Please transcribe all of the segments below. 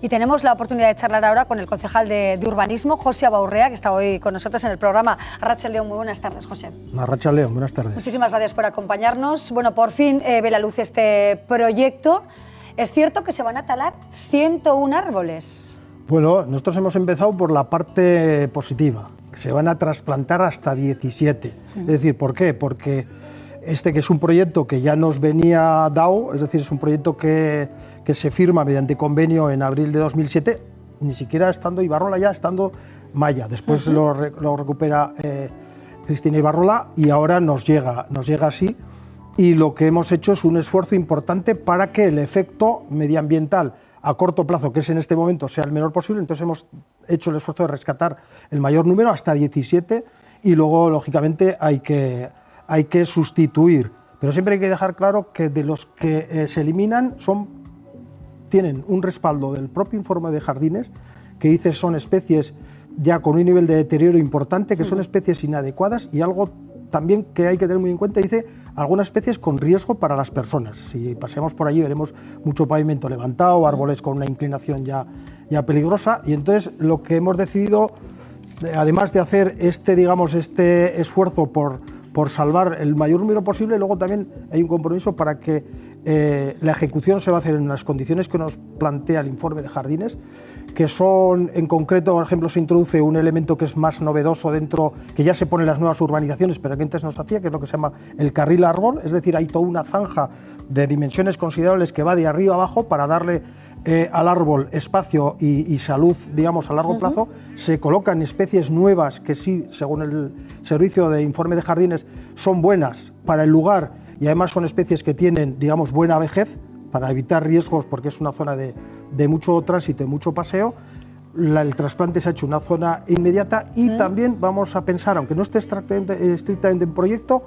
Y tenemos la oportunidad de charlar ahora con el concejal de Urbanismo, José Abaurrea, que está hoy con nosotros en el programa. Arratsaldeon, muy buenas tardes, José. Arratsaldeon, buenas tardes. Muchísimas gracias por acompañarnos. Bueno, por fin ve la luz este proyecto. Es cierto que se van a talar 101 árboles. Bueno, nosotros hemos empezado por la parte positiva, que se van a trasplantar hasta 17. Es decir, ¿por qué? Porque que es un proyecto que ya nos venía dado, es decir, es un proyecto que se firma mediante convenio en abril de 2007, ni siquiera estando Ibarrola, ya estando Maya. Después lo recupera Cristina Ibarrola y ahora nos llega así. Y lo que hemos hecho es un esfuerzo importante para que el efecto medioambiental a corto plazo, que es en este momento, sea el menor posible. Entonces hemos hecho el esfuerzo de rescatar el mayor número, hasta 17, y luego, lógicamente, hay que sustituir. Pero siempre hay que dejar claro que de los que se eliminan tienen un respaldo del propio informe de jardines, que dice son especies ya con un nivel de deterioro importante, que son especies inadecuadas, y algo también que hay que tener muy en cuenta, dice algunas especies con riesgo para las personas. Si pasemos por allí veremos mucho pavimento levantado, árboles con una inclinación ya peligrosa, y entonces lo que hemos decidido, además de hacer este esfuerzo por salvar el mayor número posible, luego también hay un compromiso para que la ejecución se va a hacer en las condiciones que nos plantea el informe de jardines, que son, en concreto, por ejemplo, se introduce un elemento que es más novedoso dentro, que ya se pone en las nuevas urbanizaciones, pero que antes no se hacía, que es lo que se llama el carril árbol, es decir, hay toda una zanja de dimensiones considerables que va de arriba a abajo para darle al árbol espacio y salud, digamos, a largo plazo. Se colocan especies nuevas que sí, según el servicio de informe de jardines, son buenas para el lugar y además son especies que tienen, digamos, buena vejez para evitar riesgos, porque es una zona de mucho tránsito y mucho paseo. El trasplante se ha hecho en una zona inmediata y también vamos a pensar, aunque no esté estrictamente en proyecto,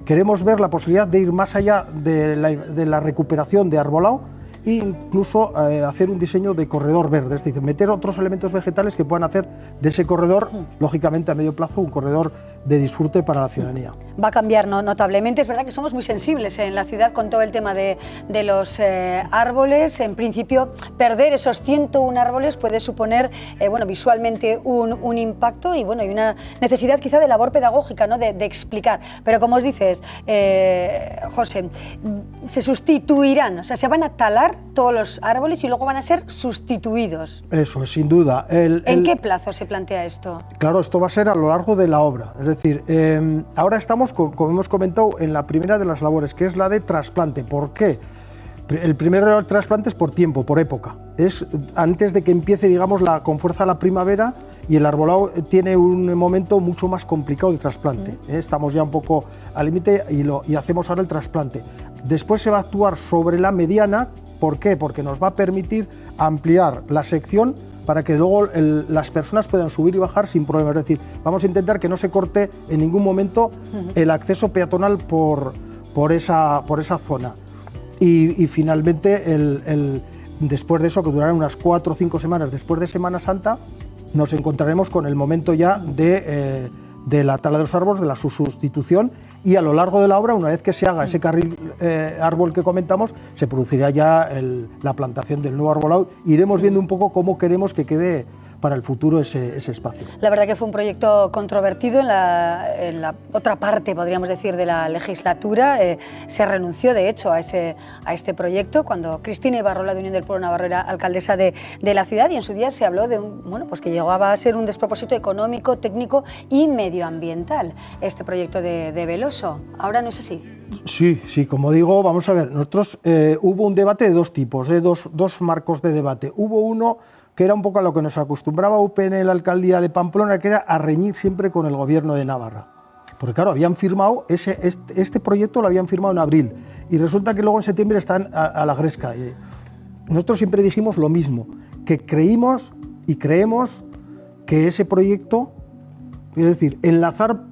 queremos ver la posibilidad de ir más allá de la recuperación de arbolado e incluso hacer un diseño de corredor verde, es decir, meter otros elementos vegetales que puedan hacer de ese corredor, lógicamente a medio plazo, un corredor de disfrute para la ciudadanía. Va a cambiar notablemente. Es verdad que somos muy sensibles en la ciudad con todo el tema de los árboles. En principio, perder esos 101 árboles puede suponer visualmente un impacto y una necesidad quizá de labor pedagógica, ¿no? de explicar. Pero como os dices, José, se sustituirán, o sea, se van a talar todos los árboles y luego van a ser sustituidos. Eso es, sin duda. ¿En qué plazo se plantea esto? Claro, esto va a ser a lo largo de la obra. Es decir, ahora estamos, como hemos comentado, en la primera de las labores, que es la de trasplante. ¿Por qué? El primer trasplante es por tiempo, por época. Es antes de que empiece, digamos, con fuerza la primavera, y el arbolado tiene un momento mucho más complicado de trasplante. Estamos ya un poco al límite y hacemos ahora el trasplante. Después se va a actuar sobre la mediana. ¿Por qué? Porque nos va a permitir ampliar la sección para que luego las personas puedan subir y bajar sin problema. Es decir, vamos a intentar que no se corte en ningún momento el acceso peatonal por esa zona. Y finalmente, después de eso, que durará unas 4 o 5 semanas después de Semana Santa, nos encontraremos con el momento ya de la tala de los árboles, de la sustitución, y a lo largo de la obra, una vez que se haga ese carril árbol que comentamos, se producirá ya la plantación del nuevo arbolado. Iremos viendo un poco cómo queremos que quede para el futuro ese espacio. La verdad que fue un proyecto controvertido en la otra parte, podríamos decir, de la legislatura. Se renunció, de hecho, a este proyecto cuando Cristina Ibarrola, de Unión del Pueblo Navarro, era alcaldesa de la ciudad, y en su día se habló de que llegaba a ser un despropósito económico, técnico y medioambiental este proyecto de Veloso. ¿Ahora no es así? Sí, como digo, vamos a ver, nosotros hubo un debate de dos tipos, dos marcos de debate. Hubo uno que era un poco a lo que nos acostumbraba UPN en la alcaldía de Pamplona, que era a reñir siempre con el gobierno de Navarra. Porque claro, habían firmado, este proyecto lo habían firmado en abril, y resulta que luego en septiembre están a la gresca. Nosotros siempre dijimos lo mismo, que creímos y creemos que ese proyecto, es decir, enlazar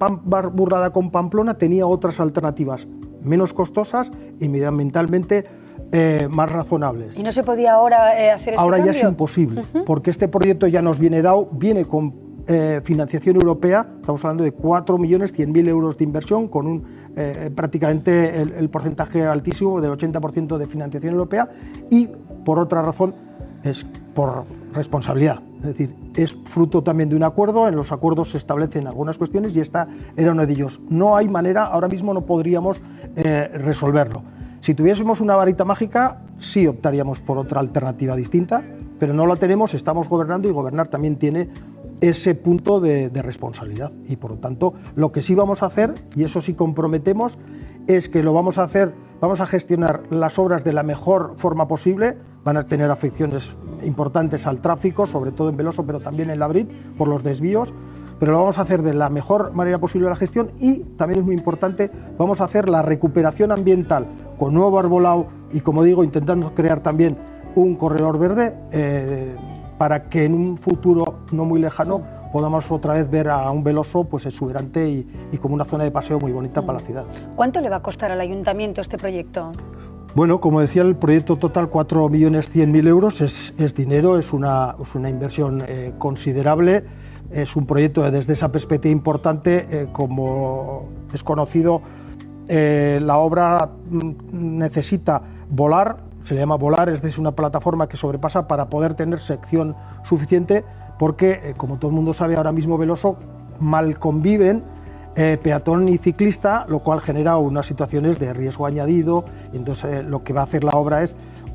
Burlada con Pamplona, tenía otras alternativas menos costosas y medioambientalmente más razonables. ¿Y no se podía ahora hacer ese Ahora cambio? Ya es imposible, porque este proyecto ya nos viene dado, viene con financiación europea, estamos hablando de 4.100.000 euros de inversión, con prácticamente el porcentaje altísimo del 80% de financiación europea, y por otra razón es por responsabilidad. Es decir, es fruto también de un acuerdo, en los acuerdos se establecen algunas cuestiones y esta era uno de ellos. No hay manera, ahora mismo no podríamos resolverlo. Si tuviésemos una varita mágica, sí optaríamos por otra alternativa distinta, pero no la tenemos, estamos gobernando y gobernar también tiene ese punto de responsabilidad. Y por lo tanto, lo que sí vamos a hacer, y eso sí comprometemos, es que lo vamos a hacer, vamos a gestionar las obras de la mejor forma posible, van a tener afecciones importantes al tráfico, sobre todo en Veloso, pero también en Labrit, por los desvíos, pero lo vamos a hacer de la mejor manera posible la gestión y, también es muy importante, vamos a hacer la recuperación ambiental con nuevo arbolado y, como digo, intentando crear también un corredor verde para que en un futuro no muy lejano podamos otra vez ver a un Veloso pues exuberante y como una zona de paseo muy bonita para la ciudad. ¿Cuánto le va a costar al ayuntamiento este proyecto? Bueno, como decía, el proyecto total 4.100.000 euros es dinero, es una inversión considerable, es un proyecto desde esa perspectiva importante, como es conocido, la obra necesita volar, se le llama volar, es una plataforma que sobrepasa para poder tener sección suficiente, porque como todo el mundo sabe ahora mismo Veloso mal conviven peatón y ciclista, lo cual genera unas situaciones de riesgo añadido, y entonces lo que va a hacer la obra es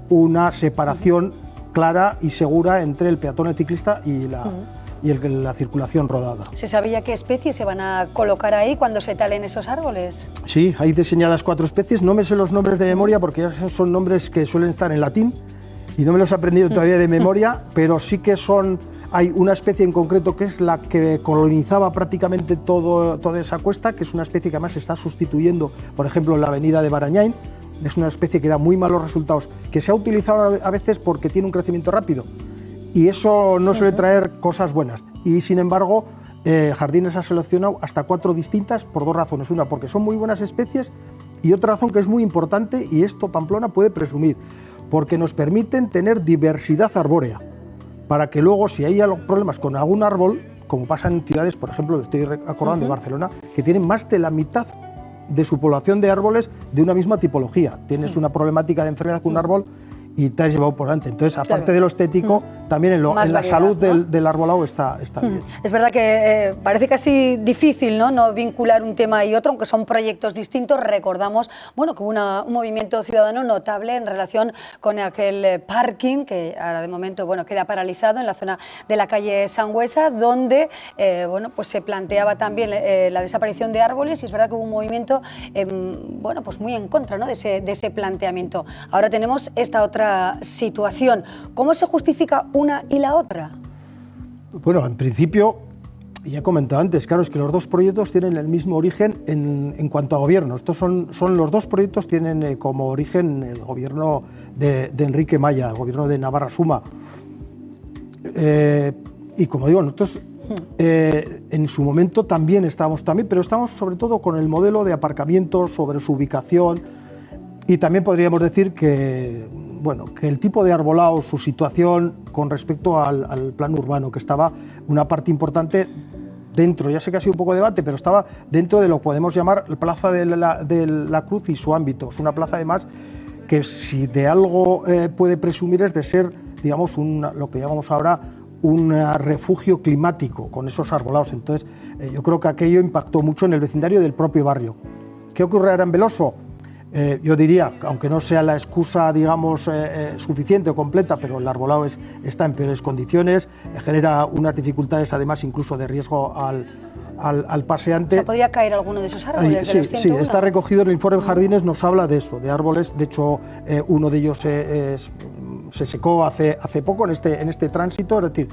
una separación clara y segura entre el peatón, el ciclista y la circulación rodada. ¿Se sabe ya qué especies se van a colocar ahí cuando se talen esos árboles? Sí, hay diseñadas 4 especies, no me sé los nombres de memoria porque ya son nombres que suelen estar en latín y no me los he aprendido todavía de memoria, pero sí que hay una especie en concreto que es la que colonizaba prácticamente toda esa cuesta, que es una especie que además se está sustituyendo, por ejemplo, en la avenida de Barañáin. Es una especie que da muy malos resultados, que se ha utilizado a veces porque tiene un crecimiento rápido y eso no suele traer cosas buenas. Y sin embargo, Jardines ha seleccionado hasta 4 distintas por 2 razones. Una, porque son muy buenas especies, y otra razón que es muy importante, y esto Pamplona puede presumir, porque nos permiten tener diversidad arbórea, para que luego, si hay problemas con algún árbol, como pasa en ciudades, por ejemplo, estoy acordando de Barcelona, que tienen más de la mitad de su población de árboles de una misma tipología. Tienes una problemática de enfermedad con un árbol y te has llevado por delante. Entonces, aparte de lo estético, también en la variedad, salud, ¿no?, del arbolado está bien. Es verdad que parece casi difícil, ¿no?, vincular un tema y otro, aunque son proyectos distintos. Recordamos, bueno, que hubo un movimiento ciudadano notable en relación con aquel parking que ahora de momento, bueno, queda paralizado en la zona de la calle Sangüesa, donde bueno, pues se planteaba también la desaparición de árboles, y es verdad que hubo un movimiento bueno, pues muy en contra, ¿no?, de ese planteamiento. Ahora tenemos esta otra situación. ¿Cómo se justifica una y la otra? Bueno, en principio, ya he comentado antes, claro, es que los 2 proyectos tienen el mismo origen en cuanto a gobierno. Estos son los 2 proyectos tienen como origen el gobierno de Enrique Maya, el gobierno de Navarra Suma. Y como digo, nosotros en su momento también estábamos, pero estamos sobre todo con el modelo de aparcamiento, sobre su ubicación, y también podríamos decir que, bueno, que el tipo de arbolado, su situación con respecto al plan urbano, que estaba una parte importante dentro, ya sé que ha sido un poco de debate, pero estaba dentro de lo que podemos llamar la Plaza de la Cruz y su ámbito. Es una plaza además que, si de algo puede presumir, es de ser, digamos, lo que llamamos ahora un refugio climático con esos arbolados. Entonces, yo creo que aquello impactó mucho en el vecindario del propio barrio. ¿Qué ocurre ahora en Veloso? Yo diría, aunque no sea la excusa, digamos, suficiente o completa, pero el arbolado está en peores condiciones, genera unas dificultades además incluso de riesgo al paseante. O sea, ¿podría caer alguno de esos árboles? Sí, sí, está recogido en el informe de Jardines, nos habla de eso, de árboles. De hecho, uno de ellos se secó hace poco en este tránsito, es decir,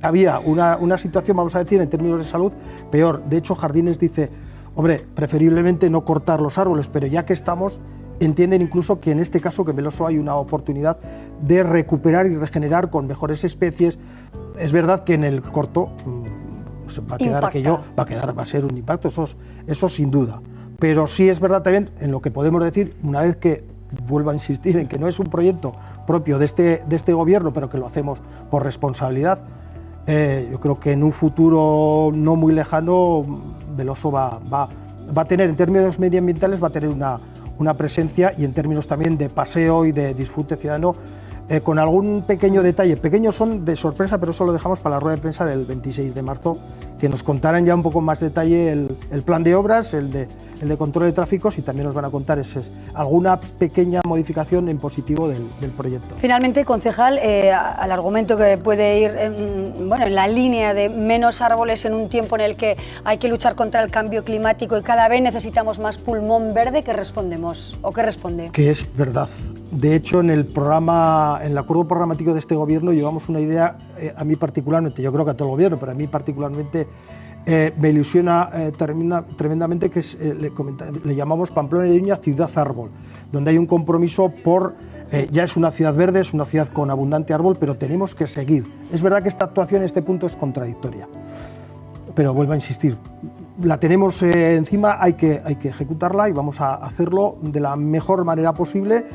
había una situación, vamos a decir, en términos de salud, peor. De hecho, Jardines dice: hombre, preferiblemente no cortar los árboles, pero ya que estamos, entienden incluso que en este caso, que en Veloso hay una oportunidad de recuperar y regenerar con mejores especies. Es verdad que en el corto va a quedar aquello, va a ser un impacto, eso sin duda. Pero sí es verdad también, en lo que podemos decir, una vez que vuelvo a insistir en que no es un proyecto propio de este gobierno, pero que lo hacemos por responsabilidad, yo creo que en un futuro no muy lejano Veloso va a tener, en términos medioambientales, va a tener una presencia, y en términos también de paseo y de disfrute ciudadano, con algún pequeño detalle. Pequeños son de sorpresa, pero eso lo dejamos para la rueda de prensa del 26 de marzo, que nos contarán ya un poco más detalle el plan de obras, el de control de tráficos, y también nos van a contar alguna pequeña modificación en positivo del proyecto. Finalmente, concejal, al argumento que puede ir en la línea de menos árboles en un tiempo en el que hay que luchar contra el cambio climático y cada vez necesitamos más pulmón verde, ¿qué respondemos o qué responde? Que es verdad. De hecho, en el acuerdo programático de este gobierno llevamos una idea, a mí particularmente, yo creo que a todo el gobierno, pero a mí particularmente me ilusiona tremendamente, que le llamamos Pamplona y Iruña Ciudad Árbol, donde hay un compromiso por, ya es una ciudad verde, es una ciudad con abundante árbol, pero tenemos que seguir. Es verdad que esta actuación en este punto es contradictoria, pero vuelvo a insistir, la tenemos encima, hay que ejecutarla y vamos a hacerlo de la mejor manera posible.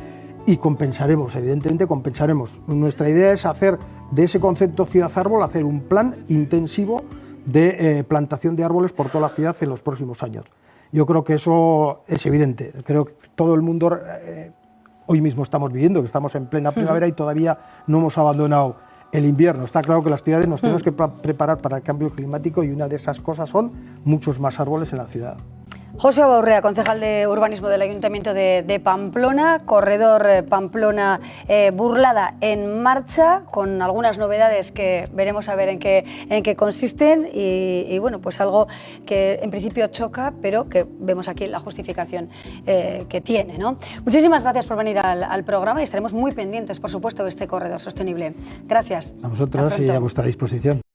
Y compensaremos, evidentemente compensaremos. Nuestra idea es hacer de ese concepto ciudad árbol, hacer un plan intensivo de plantación de árboles por toda la ciudad en los próximos años. Yo creo que eso es evidente. Creo que todo el mundo, hoy mismo estamos viviendo, que estamos en plena primavera y todavía no hemos abandonado el invierno. Está claro que las ciudades nos tenemos que preparar para el cambio climático y una de esas cosas son muchos más árboles en la ciudad. José Baurrea, concejal de Urbanismo del Ayuntamiento de Pamplona, corredor Pamplona-Burlada en marcha, con algunas novedades que veremos a ver en qué consisten y bueno, pues algo que en principio choca, pero que vemos aquí la justificación que tiene, ¿no? Muchísimas gracias por venir al programa y estaremos muy pendientes, por supuesto, de este corredor sostenible. Gracias. A vosotros y a vuestra disposición.